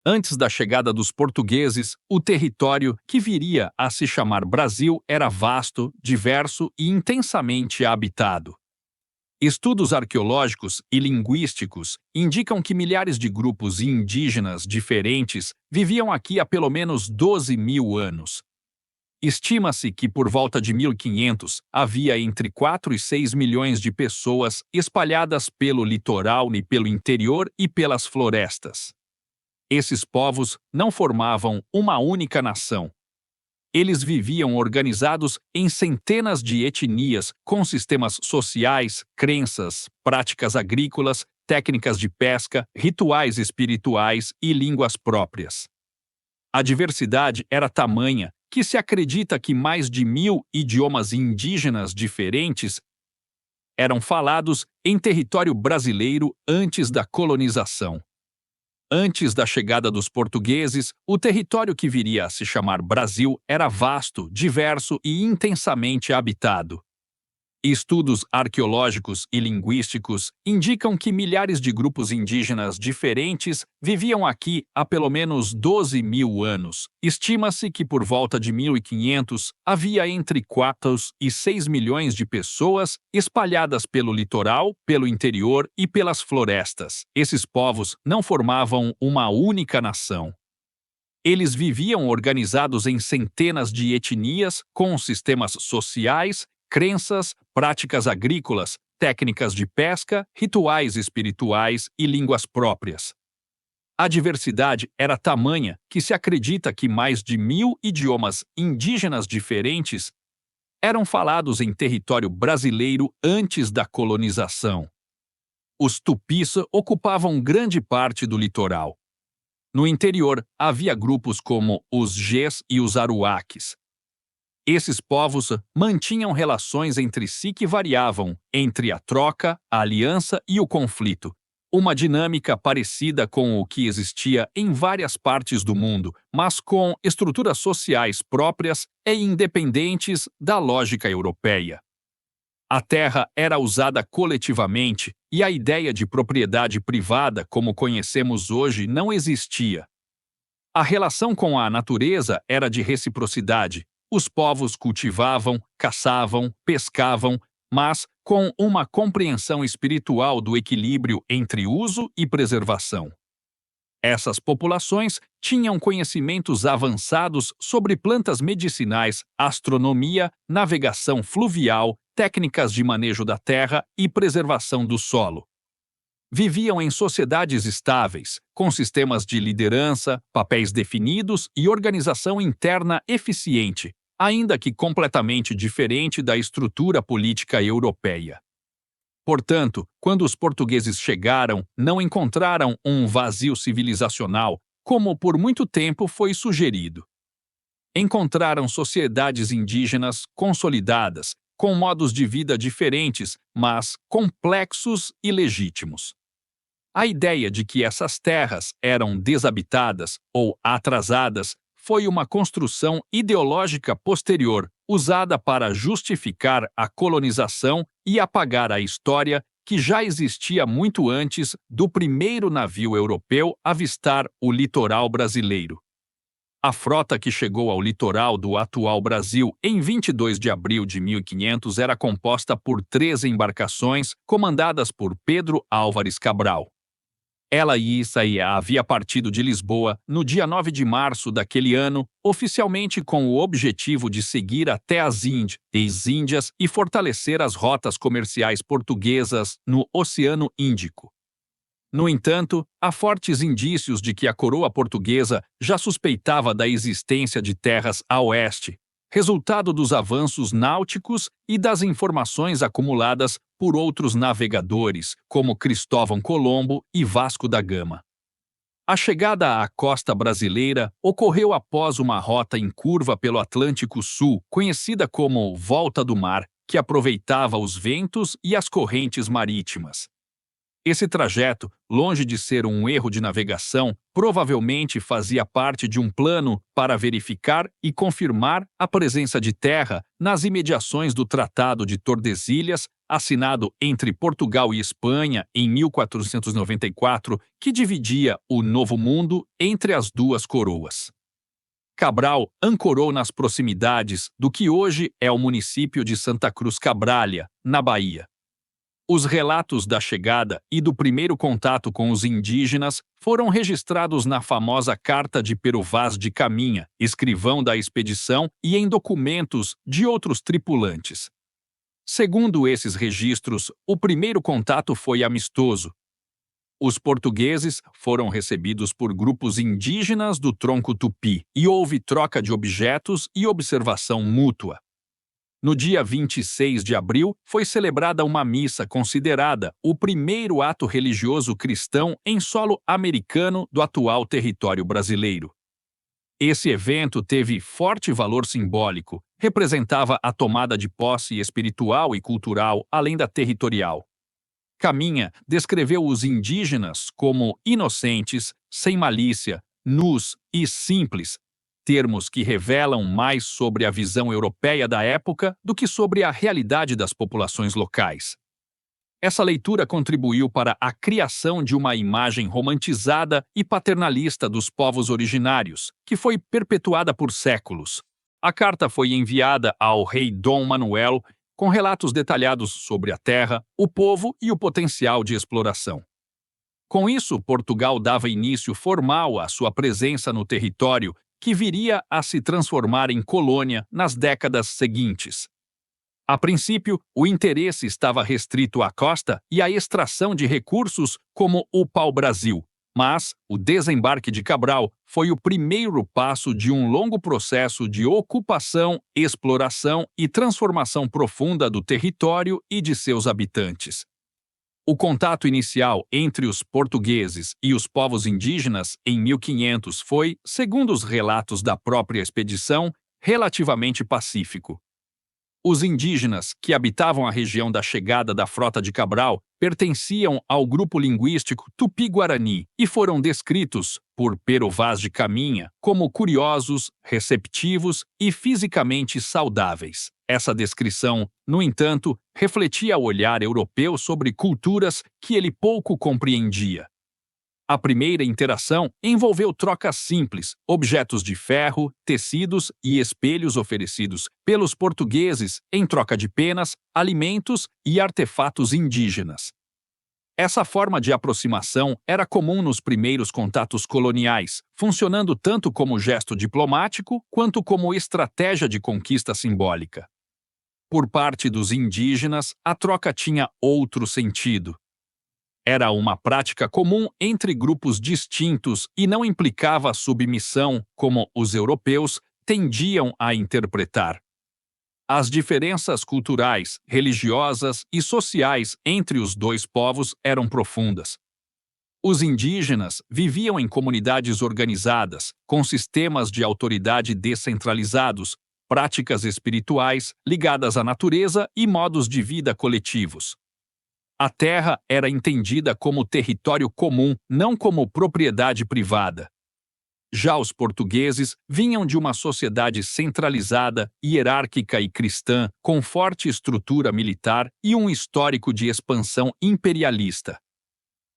Antes da chegada dos portugueses, o território que viria a se chamar Brasil era vasto, diverso e intensamente habitado. Estudos arqueológicos e linguísticos indicam que milhares de grupos indígenas diferentes viviam aqui há pelo menos 12 mil anos. Estima-se que por volta de 1500 havia entre 4 e 6 milhões de pessoas espalhadas pelo litoral e pelo interior e pelas florestas. Esses povos não formavam uma única nação. Eles viviam organizados em centenas de etnias com sistemas sociais, crenças, práticas agrícolas, técnicas de pesca, rituais espirituais e línguas próprias. A diversidade era tamanha que se acredita que mais de 1000 idiomas indígenas diferentes eram falados em território brasileiro antes da colonização. Antes da chegada dos portugueses, o território que viria a se chamar Brasil era vasto, diverso e intensamente habitado. Estudos arqueológicos e linguísticos indicam que milhares de grupos indígenas diferentes viviam aqui há pelo menos 12 mil anos. Estima-se que por volta de 1500 havia entre 4 e 6 milhões de pessoas espalhadas pelo litoral, pelo interior e pelas florestas. Esses povos não formavam uma única nação. Eles viviam organizados em centenas de etnias com sistemas sociais, crenças, práticas agrícolas, técnicas de pesca, rituais espirituais e línguas próprias. A diversidade era tamanha que se acredita que mais de 1000 idiomas indígenas diferentes eram falados em território brasileiro antes da colonização. Os tupis ocupavam grande parte do litoral. No interior, havia grupos como os Gés e os Aruaques. Esses povos mantinham relações entre si que variavam entre a troca, a aliança e o conflito, uma dinâmica parecida com o que existia em várias partes do mundo, mas com estruturas sociais próprias e independentes da lógica europeia. A terra era usada coletivamente e a ideia de propriedade privada como conhecemos hoje não existia. A relação com a natureza era de reciprocidade. Os povos cultivavam, caçavam, pescavam, mas com uma compreensão espiritual do equilíbrio entre uso e preservação. Essas populações tinham conhecimentos avançados sobre plantas medicinais, astronomia, navegação fluvial, técnicas de manejo da terra e preservação do solo. Viviam em sociedades estáveis, com sistemas de liderança, papéis definidos e organização interna eficiente, ainda que completamente diferente da estrutura política europeia. Portanto, quando os portugueses chegaram, não encontraram um vazio civilizacional, como por muito tempo foi sugerido. Encontraram sociedades indígenas consolidadas, com modos de vida diferentes, mas complexos e legítimos. A ideia de que essas terras eram desabitadas ou atrasadas foi uma construção ideológica posterior, usada para justificar a colonização e apagar a história que já existia muito antes do primeiro navio europeu avistar o litoral brasileiro. A frota que chegou ao litoral do atual Brasil em 22 de abril de 1500 era composta por 13 embarcações comandadas por Pedro Álvares Cabral. Ela havia partido de Lisboa no dia 9 de março daquele ano, oficialmente com o objetivo de seguir até as Índias e fortalecer as rotas comerciais portuguesas no Oceano Índico. No entanto, há fortes indícios de que a coroa portuguesa já suspeitava da existência de terras a oeste, resultado dos avanços náuticos e das informações acumuladas por outros navegadores, como Cristóvão Colombo e Vasco da Gama. A chegada à costa brasileira ocorreu após uma rota em curva pelo Atlântico Sul, conhecida como Volta do Mar, que aproveitava os ventos e as correntes marítimas. Esse trajeto, longe de ser um erro de navegação, provavelmente fazia parte de um plano para verificar e confirmar a presença de terra nas imediações do Tratado de Tordesilhas, assinado entre Portugal e Espanha em 1494, que dividia o Novo Mundo entre as duas coroas. Cabral ancorou nas proximidades do que hoje é o município de Santa Cruz Cabrália, na Bahia. Os relatos da chegada e do primeiro contato com os indígenas foram registrados na famosa Carta de Pero Vaz de Caminha, escrivão da expedição, e em documentos de outros tripulantes. Segundo esses registros, o primeiro contato foi amistoso. Os portugueses foram recebidos por grupos indígenas do tronco tupi e houve troca de objetos e observação mútua. No dia 26 de abril, foi celebrada uma missa considerada o primeiro ato religioso cristão em solo americano do atual território brasileiro. Esse evento teve forte valor simbólico, representava a tomada de posse espiritual e cultural além da territorial. Caminha descreveu os indígenas como inocentes, sem malícia, nus e simples, termos que revelam mais sobre a visão europeia da época do que sobre a realidade das populações locais. Essa leitura contribuiu para a criação de uma imagem romantizada e paternalista dos povos originários, que foi perpetuada por séculos. A carta foi enviada ao rei Dom Manuel com relatos detalhados sobre a terra, o povo e o potencial de exploração. Com isso, Portugal dava início formal à sua presença no território, que viria a se transformar em colônia nas décadas seguintes. A princípio, o interesse estava restrito à costa e à extração de recursos como o pau-brasil, mas o desembarque de Cabral foi o primeiro passo de um longo processo de ocupação, exploração e transformação profunda do território e de seus habitantes. O contato inicial entre os portugueses e os povos indígenas em 1500 foi, segundo os relatos da própria expedição, relativamente pacífico. Os indígenas que habitavam a região da chegada da frota de Cabral pertenciam ao grupo linguístico Tupi-Guarani e foram descritos por Pero Vaz de Caminha como curiosos, receptivos e fisicamente saudáveis. Essa descrição, no entanto, refletia o olhar europeu sobre culturas que ele pouco compreendia. A primeira interação envolveu trocas simples, objetos de ferro, tecidos e espelhos oferecidos pelos portugueses em troca de penas, alimentos e artefatos indígenas. Essa forma de aproximação era comum nos primeiros contatos coloniais, funcionando tanto como gesto diplomático quanto como estratégia de conquista simbólica. Por parte dos indígenas, a troca tinha outro sentido. Era uma prática comum entre grupos distintos e não implicava submissão, como os europeus tendiam a interpretar. As diferenças culturais, religiosas e sociais entre os dois povos eram profundas. Os indígenas viviam em comunidades organizadas, com sistemas de autoridade descentralizados, práticas espirituais ligadas à natureza e modos de vida coletivos. A terra era entendida como território comum, não como propriedade privada. Já os portugueses vinham de uma sociedade centralizada, hierárquica e cristã, com forte estrutura militar e um histórico de expansão imperialista.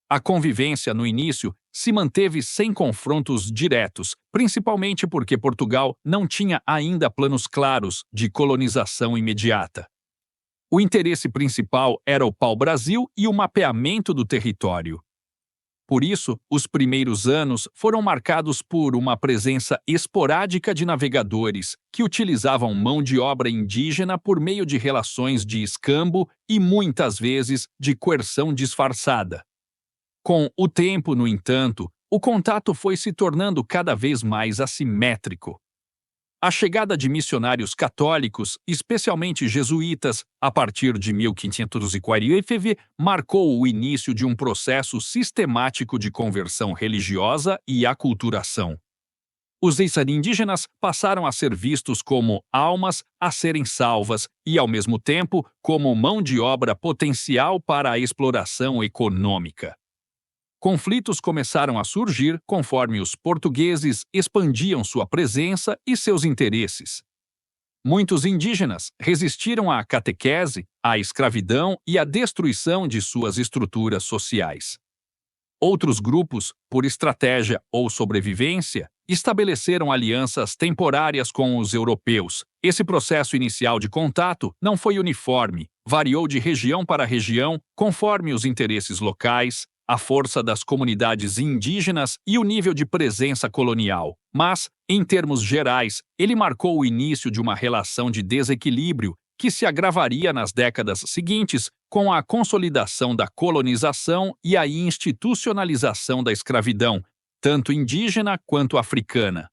A convivência, no início, se manteve sem confrontos diretos, principalmente porque Portugal não tinha ainda planos claros de colonização imediata. O interesse principal era o pau-brasil e o mapeamento do território. Por isso, os primeiros anos foram marcados por uma presença esporádica de navegadores, que utilizavam mão de obra indígena por meio de relações de escambo e, muitas vezes, de coerção disfarçada. Com o tempo, no entanto, o contato foi se tornando cada vez mais assimétrico. A chegada de missionários católicos, especialmente jesuítas, a partir de 1540, marcou o início de um processo sistemático de conversão religiosa e aculturação. Os ex-indígenas passaram a ser vistos como almas a serem salvas e, ao mesmo tempo, como mão de obra potencial para a exploração econômica. Conflitos começaram a surgir conforme os portugueses expandiam sua presença e seus interesses. Muitos indígenas resistiram à catequese, à escravidão e à destruição de suas estruturas sociais. Outros grupos, por estratégia ou sobrevivência, estabeleceram alianças temporárias com os europeus. Esse processo inicial de contato não foi uniforme, variou de região para região, conforme os interesses locais, a força das comunidades indígenas e o nível de presença colonial. Mas, em termos gerais, ele marcou o início de uma relação de desequilíbrio que se agravaria nas décadas seguintes com a consolidação da colonização e a institucionalização da escravidão, tanto indígena quanto africana.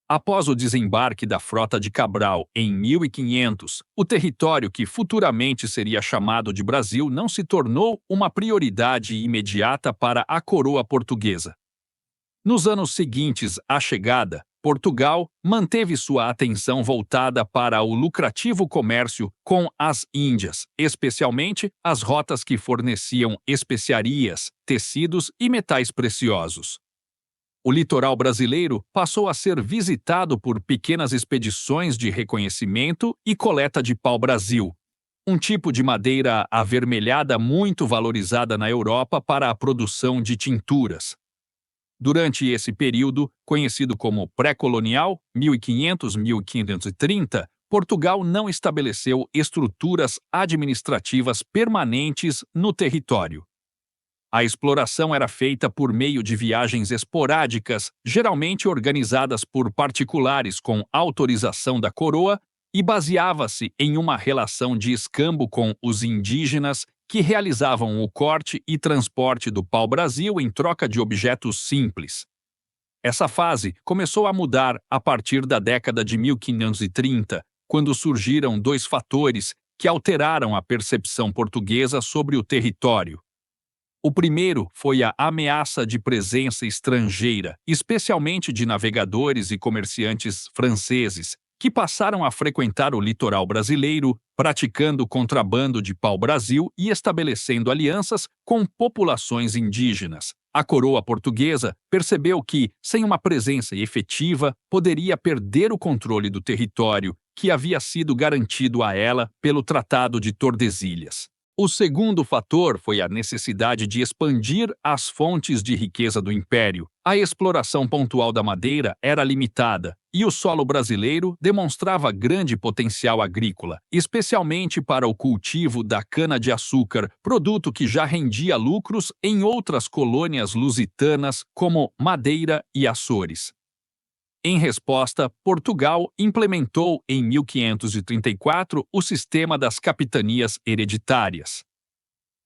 Após o desembarque da Frota de Cabral em 1500, o território que futuramente seria chamado de Brasil não se tornou uma prioridade imediata para a coroa portuguesa. Nos anos seguintes à chegada, Portugal manteve sua atenção voltada para o lucrativo comércio com as Índias, especialmente as rotas que forneciam especiarias, tecidos e metais preciosos. O litoral brasileiro passou a ser visitado por pequenas expedições de reconhecimento e coleta de pau-brasil, um tipo de madeira avermelhada muito valorizada na Europa para a produção de tinturas. Durante esse período, conhecido como pré-colonial, 1500-1530, Portugal não estabeleceu estruturas administrativas permanentes no território. A exploração era feita por meio de viagens esporádicas, geralmente organizadas por particulares com autorização da coroa, e baseava-se em uma relação de escambo com os indígenas que realizavam o corte e transporte do pau-brasil em troca de objetos simples. Essa fase começou a mudar a partir da década de 1530, quando surgiram dois fatores que alteraram a percepção portuguesa sobre o território. O primeiro foi a ameaça de presença estrangeira, especialmente de navegadores e comerciantes franceses, que passaram a frequentar o litoral brasileiro, praticando contrabando de pau-brasil e estabelecendo alianças com populações indígenas. A coroa portuguesa percebeu que, sem uma presença efetiva, poderia perder o controle do território, que havia sido garantido a ela pelo Tratado de Tordesilhas. O segundo fator foi a necessidade de expandir as fontes de riqueza do império. A exploração pontual da madeira era limitada e o solo brasileiro demonstrava grande potencial agrícola, especialmente para o cultivo da cana-de-açúcar, produto que já rendia lucros em outras colônias lusitanas como Madeira e Açores. Em resposta, Portugal implementou em 1534 o sistema das capitanias hereditárias.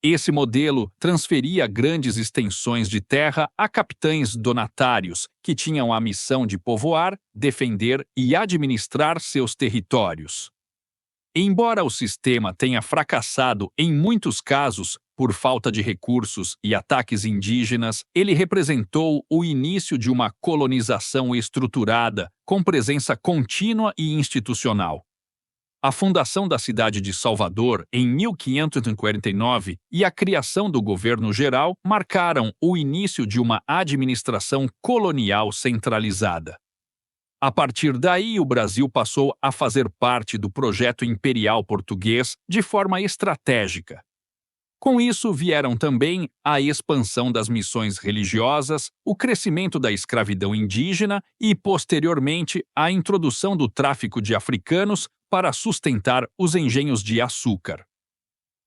Esse modelo transferia grandes extensões de terra a capitães donatários, que tinham a missão de povoar, defender e administrar seus territórios. Embora o sistema tenha fracassado em muitos casos por falta de recursos e ataques indígenas, ele representou o início de uma colonização estruturada, com presença contínua e institucional. A fundação da cidade de Salvador, em 1549, e a criação do governo geral marcaram o início de uma administração colonial centralizada. A partir daí, o Brasil passou a fazer parte do projeto imperial português de forma estratégica. Com isso vieram também a expansão das missões religiosas, o crescimento da escravidão indígena e, posteriormente, a introdução do tráfico de africanos para sustentar os engenhos de açúcar.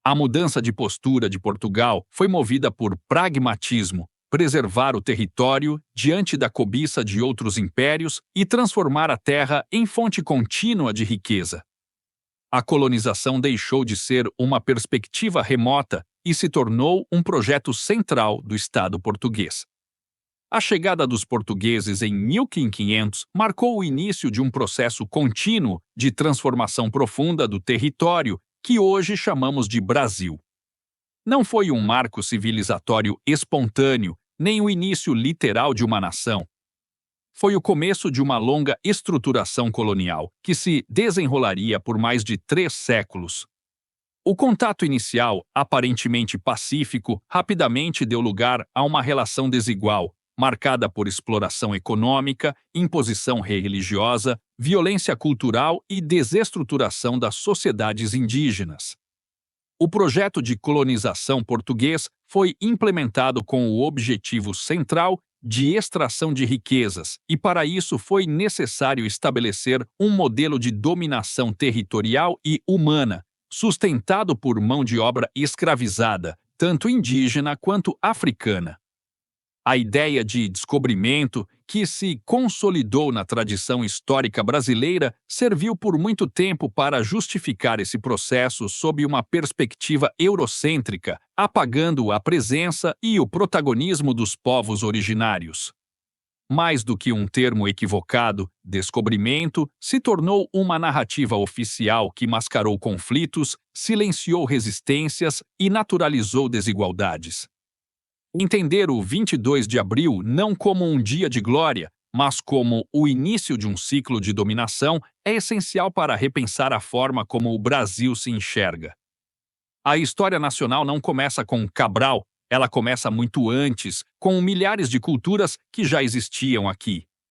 A mudança de postura de Portugal foi movida por pragmatismo, preservar o território diante da cobiça de outros impérios e transformar a terra em fonte contínua de riqueza. A colonização deixou de ser uma perspectiva remota e se tornou um projeto central do Estado português. A chegada dos portugueses em 1500 marcou o início de um processo contínuo de transformação profunda do território que hoje chamamos de Brasil. Não foi um marco civilizatório espontâneo, nem o início literal de uma nação. Foi o começo de uma longa estruturação colonial, que se desenrolaria por mais de 3 séculos. O contato inicial, aparentemente pacífico, rapidamente deu lugar a uma relação desigual, marcada por exploração econômica, imposição religiosa, violência cultural e desestruturação das sociedades indígenas. O projeto de colonização português foi implementado com o objetivo central de extração de riquezas, e para isso foi necessário estabelecer um modelo de dominação territorial e humana, sustentado por mão de obra escravizada, tanto indígena quanto africana. A ideia de descobrimento, que se consolidou na tradição histórica brasileira, serviu por muito tempo para justificar esse processo sob uma perspectiva eurocêntrica, apagando a presença e o protagonismo dos povos originários. Mais do que um termo equivocado, descobrimento se tornou uma narrativa oficial que mascarou conflitos, silenciou resistências e naturalizou desigualdades. Entender o 22 de abril não como um dia de glória, mas como o início de um ciclo de dominação é essencial para repensar a forma como o Brasil se enxerga. A história nacional não começa com Cabral, ela começa muito antes, com milhares de culturas que já existiam aqui.